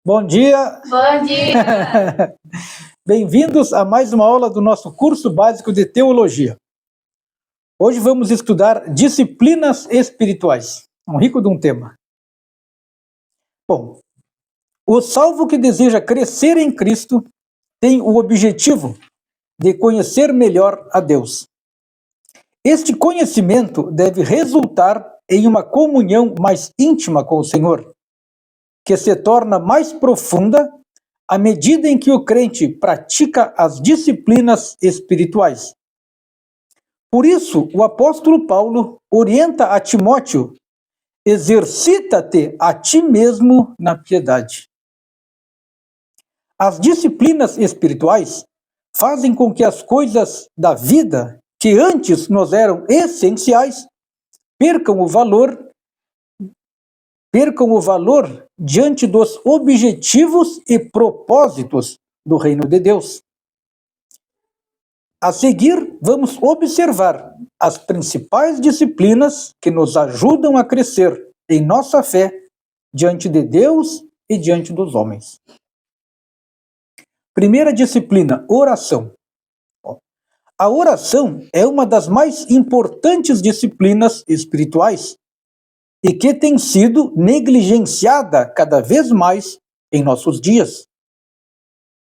Bom dia! Bom dia! Bem-vindos a mais uma aula do nosso curso básico de Teologia. Hoje vamos estudar disciplinas espirituais. Rico de um tema. Bom, o salvo que deseja crescer em Cristo tem o objetivo de conhecer melhor a Deus. Este conhecimento deve resultar em uma comunhão mais íntima com o Senhor, que se torna mais profunda à medida em que o crente pratica as disciplinas espirituais. Por isso, o apóstolo Paulo orienta a Timóteo: exercita-te a ti mesmo na piedade. As disciplinas espirituais fazem com que as coisas da vida, que antes nos eram essenciais, percam o valor diante dos objetivos e propósitos do reino de Deus. A seguir, vamos observar as principais disciplinas que nos ajudam a crescer em nossa fé diante de Deus e diante dos homens. Primeira disciplina, oração. A oração é uma das mais importantes disciplinas espirituais e que tem sido negligenciada cada vez mais em nossos dias,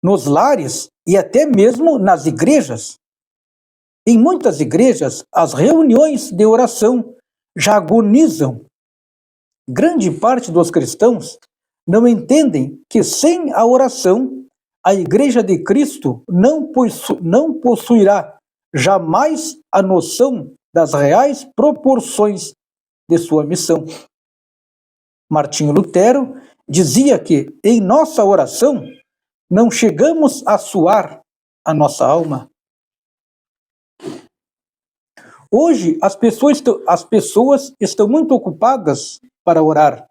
nos lares e até mesmo nas igrejas. Em muitas igrejas, as reuniões de oração já agonizam. Grande parte dos cristãos não entendem que sem a oração, a Igreja de Cristo não possuirá jamais a noção das reais proporções de sua missão. Martinho Lutero dizia que, em nossa oração, não chegamos a suar a nossa alma. Hoje, as pessoas estão muito ocupadas para orar.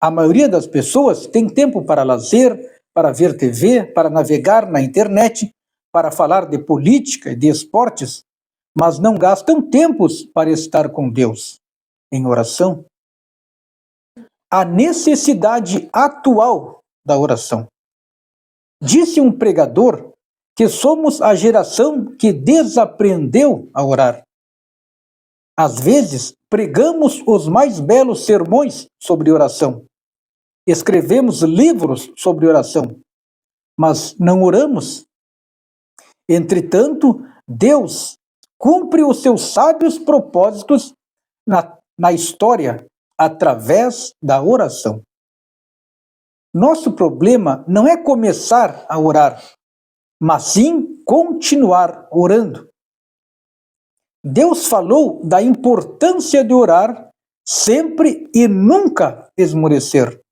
A maioria das pessoas tem tempo para lazer, para ver TV, para navegar na internet, para falar de política e de esportes, mas não gastam tempos para estar com Deus em oração. A necessidade atual da oração. Disse um pregador que somos a geração que desaprendeu a orar. Às vezes, pregamos os mais belos sermões sobre oração. Escrevemos livros sobre oração, mas não oramos. Entretanto, Deus cumpre os seus sábios propósitos na história através da oração. Nosso problema não é começar a orar, mas sim continuar orando. Deus falou da importância de orar sempre e nunca esmorecer.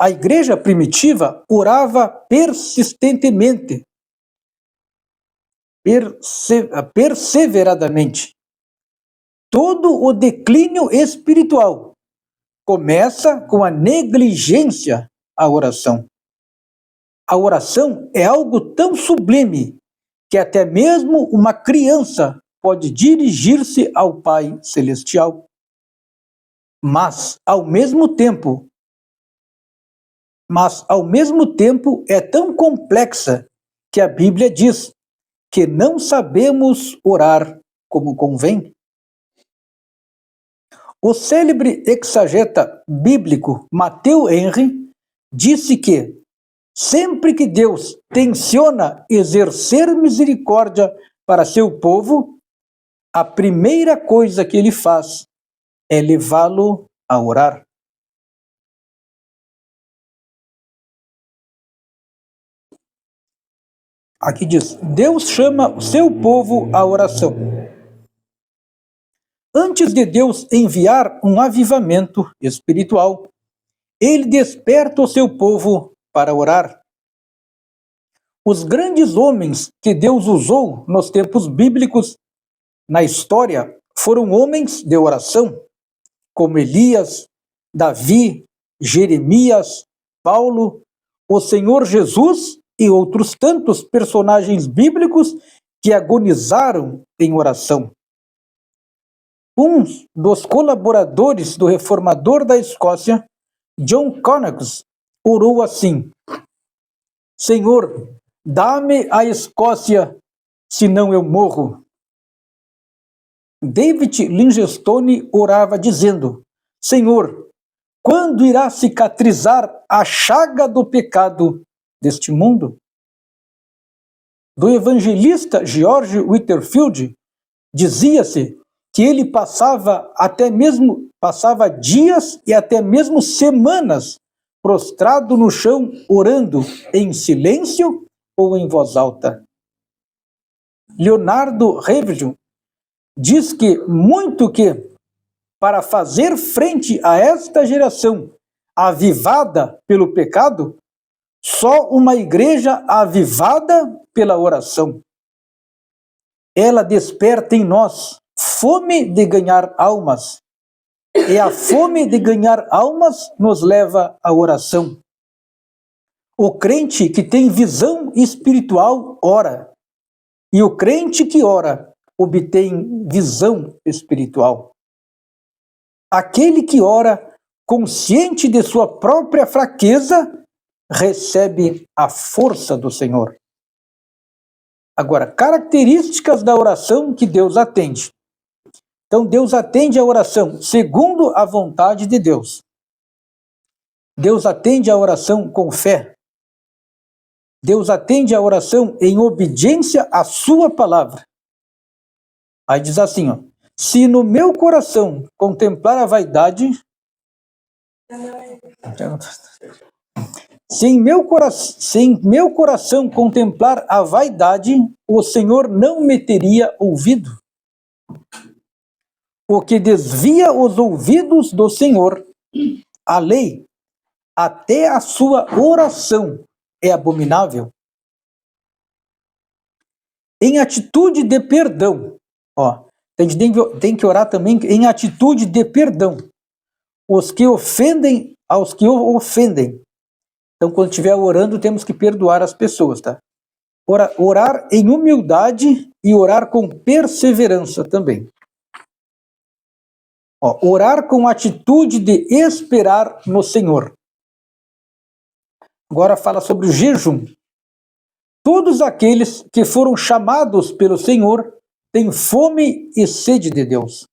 A igreja primitiva orava persistentemente, perseveradamente. Todo o declínio espiritual começa com a negligência à oração. A oração é algo tão sublime que até mesmo uma criança pode dirigir-se ao Pai Celestial. Mas, ao mesmo tempo, é tão complexa que a Bíblia diz que não sabemos orar como convém. O célebre exegeta bíblico Matthew Henry disse que sempre que Deus tenciona exercer misericórdia para seu povo, a primeira coisa que ele faz é levá-lo a orar. Aqui diz: Deus chama o seu povo à oração. Antes de Deus enviar um avivamento espiritual, ele desperta o seu povo para orar. Os grandes homens que Deus usou nos tempos bíblicos, na história, foram homens de oração, como Elias, Davi, Jeremias, Paulo, o Senhor Jesus e outros tantos personagens bíblicos que agonizaram em oração. Um dos colaboradores do reformador da Escócia, John Conox, orou assim: Senhor, dá-me a Escócia, senão eu morro. David Livingstone orava dizendo: Senhor, quando irá cicatrizar a chaga do pecado deste mundo? Do evangelista George Whitefield, dizia-se que ele passava dias e até mesmo semanas prostrado no chão, orando em silêncio ou em voz alta. Leonardo Ravenhill diz que para fazer frente a esta geração avivada pelo pecado, só uma igreja avivada pela oração. Ela desperta em nós fome de ganhar almas, e a fome de ganhar almas nos leva à oração. O crente que tem visão espiritual ora, e o crente que ora obtém visão espiritual. Aquele que ora, consciente de sua própria fraqueza, recebe a força do Senhor. Agora, características da oração que Deus atende. Então, Deus atende a oração segundo a vontade de Deus. Deus atende a oração com fé. Deus atende a oração em obediência à sua palavra. Aí diz assim, ó: se no meu coração contemplar a vaidade, se em meu coração contemplar a vaidade, o Senhor não me teria ouvido. O que desvia os ouvidos do Senhor, a lei, até a sua oração é abominável. Em atitude de perdão, ó, tem que orar também em atitude de perdão. Os que ofendem aos que o ofendem. Então, quando estiver orando, temos que perdoar as pessoas, tá? Orar em humildade e orar com perseverança também. Ó, orar com atitude de esperar no Senhor. Agora fala sobre o jejum. Todos aqueles que foram chamados pelo Senhor têm fome e sede de Deus.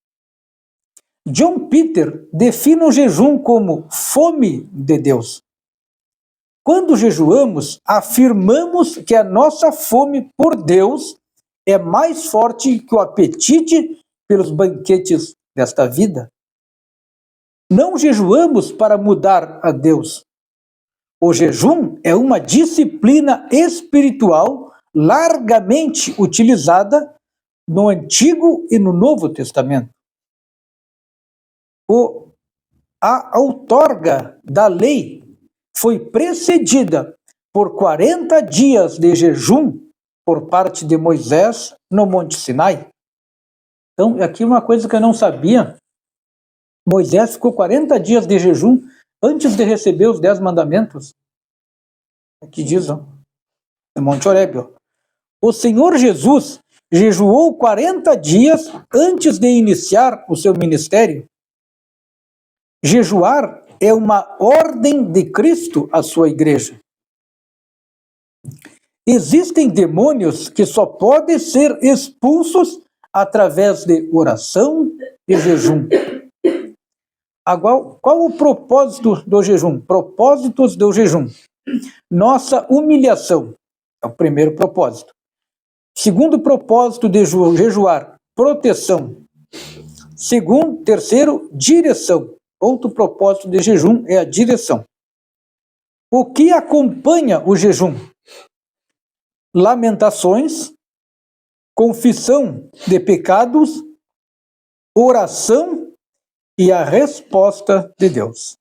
John Peter define o jejum como fome de Deus. Quando jejuamos, afirmamos que a nossa fome por Deus é mais forte que o apetite pelos banquetes desta vida. Não jejuamos para mudar a Deus. O jejum é uma disciplina espiritual largamente utilizada no Antigo e no Novo Testamento. A outorga da lei foi precedida por 40 dias de jejum por parte de Moisés no Monte Sinai. Então, aqui uma coisa que eu não sabia: Moisés ficou 40 dias de jejum antes de receber os 10 mandamentos. Aqui diz, ó, no Monte Horebe, ó. O Senhor Jesus jejuou 40 dias antes de iniciar o seu ministério. Jejuar é uma ordem de Cristo à sua igreja. Existem demônios que só podem ser expulsos através de oração e jejum. Agora, qual o propósito do jejum? Propósitos do jejum. Nossa humilhação é o primeiro propósito. Segundo propósito de jejuar, proteção. Terceiro, direção. Outro propósito de jejum é a direção. O que acompanha o jejum? Lamentações, confissão de pecados, oração e a resposta de Deus.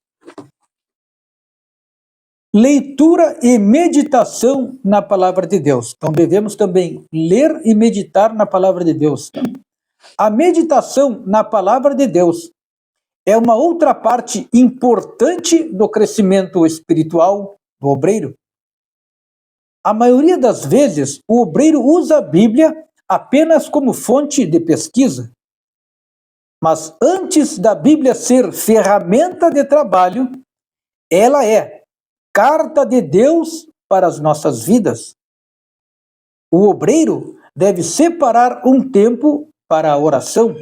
Leitura e meditação na palavra de Deus. Então devemos também ler e meditar na palavra de Deus. A meditação na palavra de Deus é uma outra parte importante do crescimento espiritual do obreiro. A maioria das vezes, o obreiro usa a Bíblia apenas como fonte de pesquisa. Mas antes da Bíblia ser ferramenta de trabalho, ela é, carta de Deus para as nossas vidas. O obreiro deve separar um tempo para a oração,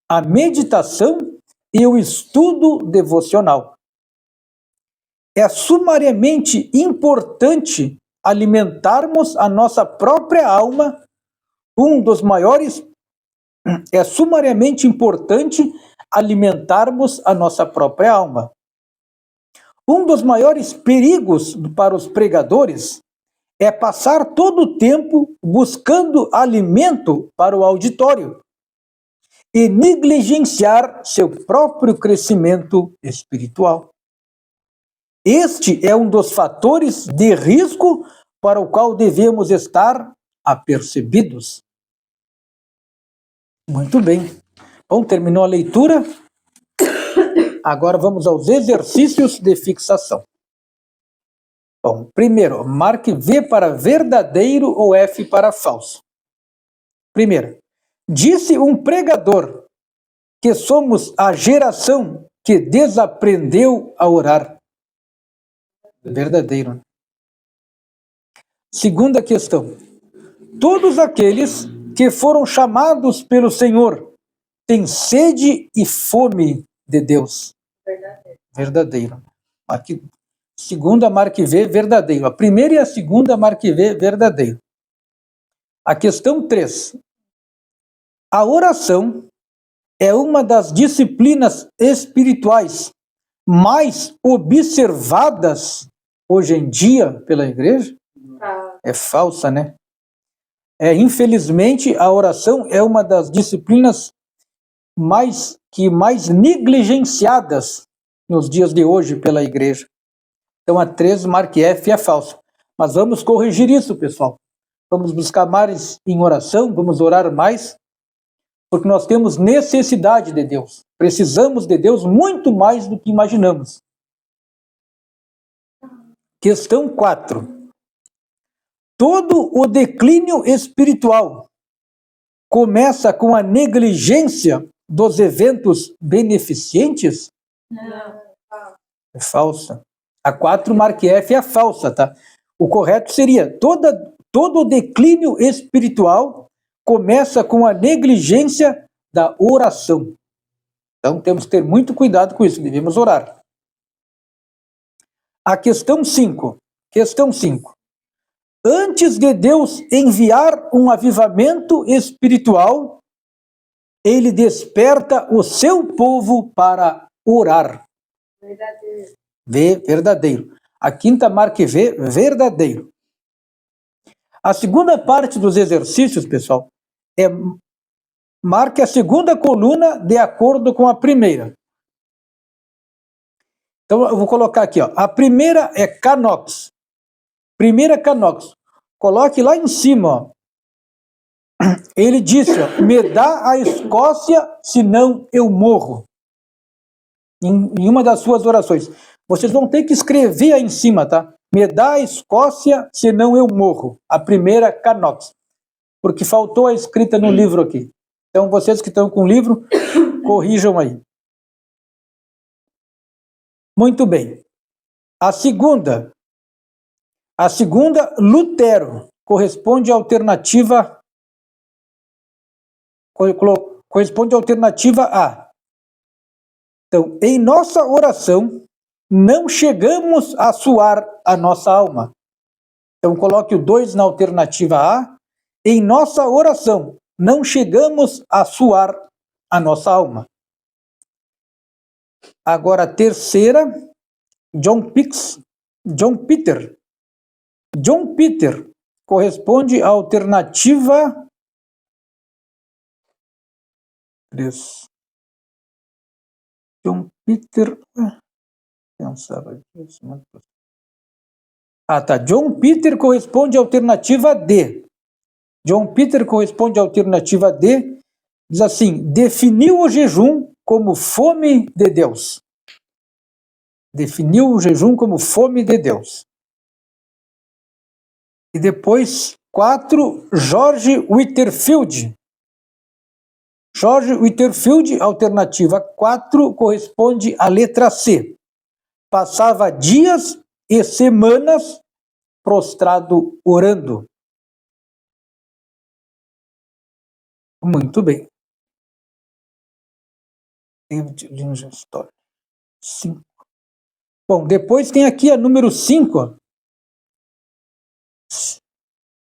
a meditação e o estudo devocional. É sumariamente importante alimentarmos a nossa própria alma. É sumariamente importante alimentarmos a nossa própria alma. Um dos maiores perigos para os pregadores é passar todo o tempo buscando alimento para o auditório e negligenciar seu próprio crescimento espiritual. Este é um dos fatores de risco para o qual devemos estar apercebidos. Muito bem. Bom, terminou a leitura. Agora vamos aos exercícios de fixação. Bom, primeiro, marque V para verdadeiro ou F para falso. Primeiro, disse um pregador que somos a geração que desaprendeu a orar. Verdadeiro. Segunda questão. Todos aqueles que foram chamados pelo Senhor têm sede e fome de Deus. Verdadeiro. Aqui, segunda, marque V, verdadeiro. A primeira e a segunda, marque V, verdadeiro. A questão 3. A oração é uma das disciplinas espirituais mais observadas hoje em dia pela igreja? É falsa, né? Infelizmente, a oração é uma das disciplinas mais negligenciadas nos dias de hoje pela igreja. Então, a 3, marque F, é falso. Mas vamos corrigir isso, pessoal. Vamos buscar mais em oração, vamos orar mais, porque nós temos necessidade de Deus. Precisamos de Deus muito mais do que imaginamos. Questão 4. Todo o declínio espiritual começa com a negligência dos eventos beneficentes? Não. É falsa. A 4, marque F, é falsa, tá? O correto seria, todo o declínio espiritual começa com a negligência da oração. Então, temos que ter muito cuidado com isso, devemos orar. A questão 5. Questão 5. Antes de Deus enviar um avivamento espiritual, ele desperta o seu povo para orar. Verdadeiro. V, verdadeiro. A quinta, marque V, verdadeiro. A segunda parte dos exercícios, pessoal, marque a segunda coluna de acordo com a primeira. Então, eu vou colocar aqui, ó. A primeira é Canox. Primeira Canox. Coloque lá em cima, ó. Ele disse, ó, me dá a Escócia, senão eu morro. Em uma das suas orações. Vocês vão ter que escrever aí em cima, tá? Me dá a Escócia, senão eu morro. A primeira Canox. Porque faltou a escrita no livro aqui. Então, vocês que estão com o livro, corrijam aí. Muito bem. A segunda, Lutero, corresponde à alternativa A. Então, em nossa oração, não chegamos a suar a nossa alma. Então, coloque o 2 na alternativa A. Em nossa oração, não chegamos a suar a nossa alma. Agora, a terceira, John Peter. John Peter corresponde à alternativa 3. John Peter. Pensava disso. John Peter corresponde à alternativa D. John Peter corresponde à alternativa D. Diz assim: definiu o jejum como fome de Deus. Definiu o jejum como fome de Deus. E depois, 4, George Whitefield. George Whitefield, alternativa 4, corresponde à letra C. Passava dias e semanas prostrado orando. Muito bem. David Livingstone. 5. Bom, depois tem aqui a número 5.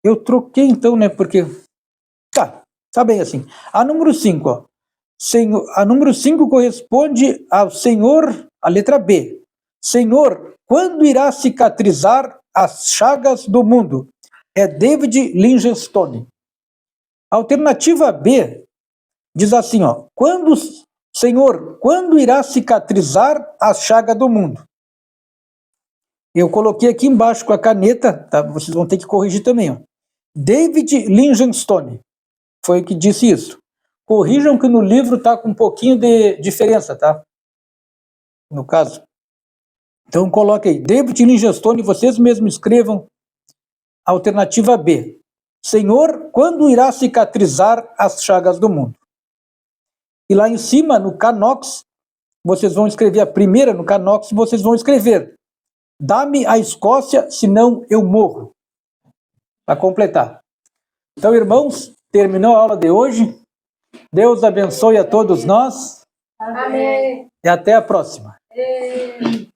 Eu troquei então, né? Porque. Tá bem assim. A número 5, ó. A número 5 corresponde ao Senhor, a letra B. Senhor, quando irá cicatrizar as chagas do mundo? É David Livingstone. A alternativa B diz assim, ó. Senhor, quando irá cicatrizar a chaga do mundo? Eu coloquei aqui embaixo com a caneta, tá? Vocês vão ter que corrigir também, ó. David Livingstone foi o que disse isso. Corrijam que no livro está com um pouquinho de diferença, tá? No caso. Então coloque aí, David Livingstone, vocês mesmos escrevam a alternativa B. Senhor, quando irá cicatrizar as chagas do mundo? E lá em cima, no Canox, vocês vão escrever a primeira, no Canox, vocês vão escrever: dá-me a Escócia, senão eu morro. Para completar. Então, irmãos, terminou a aula de hoje. Deus abençoe a todos nós. Amém. E até a próxima. Amém.